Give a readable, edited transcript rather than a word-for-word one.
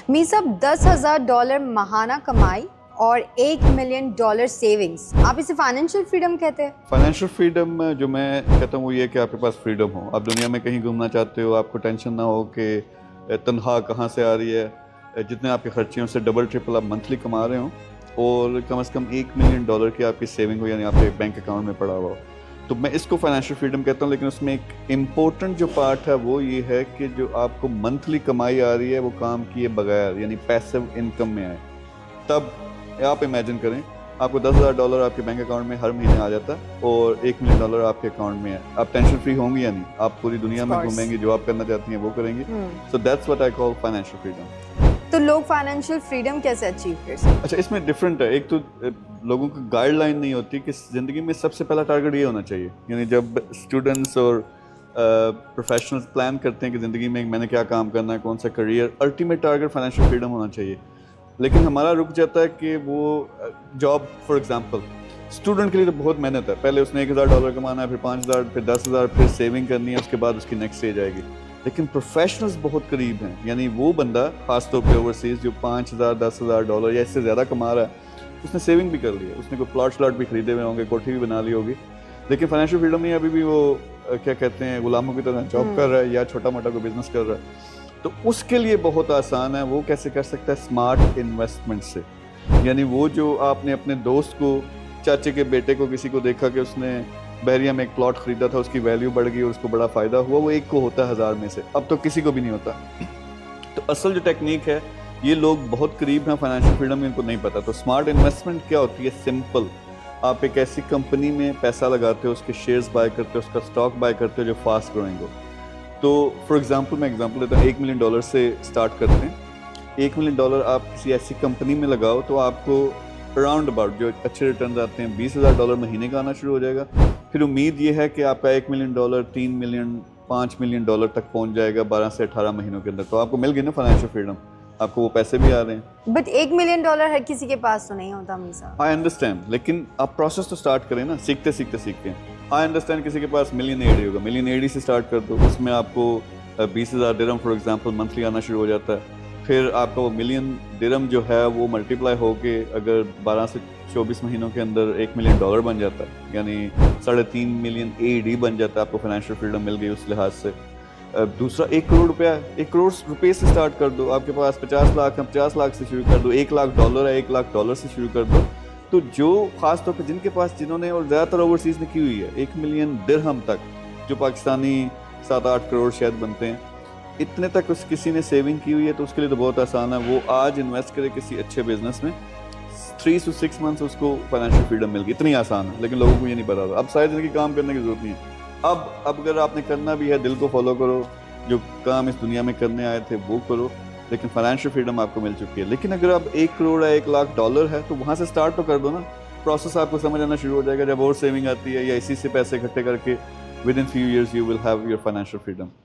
می صاحب $10,000 ماہانہ کمائی اور $1 ملین سیونگز، آپ اسے فائنینشیل فریڈم کہتے ہیں؟ فائنینشیل فریڈم جو میں کہتا ہوں وہ یہ کہ آپ کے پاس فریڈم ہو، آپ دنیا میں کہیں گھومنا چاہتے ہو، آپ کو ٹینشن نہ ہو کہ تنخواہ کہاں سے آ رہی ہے، جتنے آپ کے خرچے ہیں اس سے ڈبل ٹرپل آپ منتھلی کما رہے ہوں، اور کم از کم $1 ملین کی آپ کی سیونگ ہو، یعنی آپ کے بینک اکاؤنٹ میں پڑا ہوا ہو، تو میں اس کو فائنینشیل فریڈم کہتا ہوں. لیکن اس میں ایک امپورٹنٹ جو پارٹ ہے وہ یہ ہے کہ جو آپ کو منتھلی کمائی آ رہی ہے وہ کام کیے بغیر، یعنی پیسو انکم میں آئے. تب آپ امیجن کریں آپ کو $10,000 آپ کے بینک اکاؤنٹ میں ہر مہینے آ جاتا ہے اور $1 ملین آپ کے اکاؤنٹ میں ہے. آپ ٹینشن فری ہوں گی یا نہیں؟ آپ پوری دنیا میں گھومیں گی، جو آپ کرنا چاہتی ہیں وہ کریں گی. So that's what I call financial freedom. تو لوگ فائنینشیل فریڈم کیسے اچیو کر سکتے ہیں؟ اچھا، اس میں ڈفرینٹ ہے. ایک تو لوگوں کی گائیڈ لائن نہیں ہوتی کہ زندگی میں سب سے پہلا ٹارگیٹ یہ ہونا چاہیے. یعنی جب اسٹوڈنٹس اور پروفیشنلز پلان کرتے ہیں کہ زندگی میں نے کیا کام کرنا ہے، کون سا career, ultimate target financial freedom ہونا چاہیے. لیکن ہمارا رک جاتا ہے کہ وہ جاب، فار ایگزامپل اسٹوڈنٹ کے لیے تو بہت محنت ہے. پہلے اس نے $1,000 کمانا ہے، پھر 5,000، پھر 10,000، پھر سیونگ کرنی ہے، اس کے بعد اس کی نیکسٹ اسٹیج آئے گی. لیکن پروفیشنلز بہت قریب ہیں، یعنی وہ بندہ خاص طور پہ اوورسیز جو $5,000 $10,000 یا اس سے زیادہ کما رہا ہے، اس نے سیونگ بھی کر لی ہے، اس نے کوئی پلاٹ بھی خریدے ہوئے ہوں گے، کوٹھی بھی بنا لی ہوگی. لیکن فائنینشیل فریڈم نہیں، ابھی بھی وہ کیا کہتے ہیں غلاموں کی طرح جاب کر رہا ہے یا چھوٹا موٹا کوئی بزنس کر رہا ہے. تو اس کے لیے بہت آسان ہے. وہ کیسے کر سکتا ہے؟ اسمارٹ انویسٹمنٹ سے. یعنی وہ جو آپ نے اپنے دوست کو، چاچے کے بیٹے کو، کسی کو دیکھا کہ اس نے بحریہ میں ایک پلاٹ خریدا تھا، اس کی ویلیو بڑھ گئی اور اس کو بڑا فائدہ ہوا، وہ ایک کو ہوتا ہے 1000 میں سے، اب تو کسی کو بھی نہیں ہوتا. تو اصل جو ٹیکنیک ہے، یہ لوگ بہت قریب ہیں فائنینشیل فریڈم میں، ان کو نہیں پتا. تو اسمارٹ انویسٹمنٹ کیا ہوتی ہے؟ سمپل. آپ ایک ایسی کمپنی میں پیسہ لگاتے ہو، اس کے شیئرز بائی کرتے ہو، اس کا اسٹاک بائی کرتے ہو جو فاسٹ گروئنگ ہو. تو فار ایگزامپل میں ایگزامپل دیتا ہوں، $1 ملین سے اسٹارٹ کرتے ہیں. $1 ملین آپ کسی ایسی کمپنی میں لگاؤ تو آپ کو اراؤنڈ اباؤٹ جو اچھے ریٹرنز آتے ہیں $20,000 مہینے کا آنا شروع ہو جائے گا. پھر امید یہ ہے کہ آپ کا $1 ملین $3 ملین $5 ملین تک پہنچ جائے گا 12 سے 18 مہینوں کے اندر. تو آپ کو مل گئی نا فائنینشیل فریڈم، آپ کو وہ پیسے بھی آ رہے ہیں. بٹ $1 ملین ہر کسی کے پاس تو نہیں ہوتا میسا. آئی انڈرسٹینڈ، لیکن آپ پروسیس تو اسٹارٹ کریں نا، سیکھتے سیکھتے. آئی انڈرسٹینڈ کسی کے پاس $1 ملین ہی ہوگا، $1 ملین سے اسٹارٹ کر دو، اس میں آپ کو $20,000 فار ایگزامپل منتھلی آنا شروع ہو جاتا ہے. پھر آپ کا وہ $1 ملین جو ہے وہ ملٹیپلائی ہو کے اگر 12 سے 24 مہینوں کے اندر $1 ملین بن جاتا ہے، یعنی 3.5 ملین AED بن جاتا ہے. آپ کو فائنینشیل فریڈم مل گئی اس لحاظ سے. دوسرا $1 کروڑ ہے، $1 کروڑ سے اسٹارٹ کر دو. آپ کے پاس 50 لاکھ ہے، 50 لاکھ سے شروع کر دو. $1 لاکھ ہے، $1 لاکھ سے شروع کر دو. تو جو خاص طور پہ جنہوں نے اور زیادہ تر اوورسیز نے کی ہوئی ہے، $1 ملین درہم تک، جو پاکستانی 7-8 کروڑ شاید بنتے ہیں، اتنے تک کسی نے سیونگ کی ہوئی ہے. تو اس کے لیے تو بہت آسان ہے. وہ آج انویسٹ کرے کسی اچھے بزنس میں، 3 سے 6 منتھس اس کو فائنینشیل فریڈم مل گئی. اتنی آسان ہے، لیکن لوگوں کو یہ نہیں پتا تھا. اب ساری زندگی کام کرنے کی ضرورت نہیں ہے. اب اگر آپ نے کرنا بھی ہے، دل کو فالو کرو، جو کام اس دنیا میں کرنے آئے تھے وہ کرو. لیکن فائنینشیل فریڈم آپ کو مل چکی ہے. لیکن اگر اب $1 کروڑ ہے، $1 لاکھ ہے، تو وہاں سے سٹارٹ تو کر دو نا. پروسیس آپ کو سمجھ آنا شروع ہو جائے گا جب اور سیونگ آتی ہے، یا اسی سے پیسے اکٹھے کر کے with in few years you will have your financial freedom.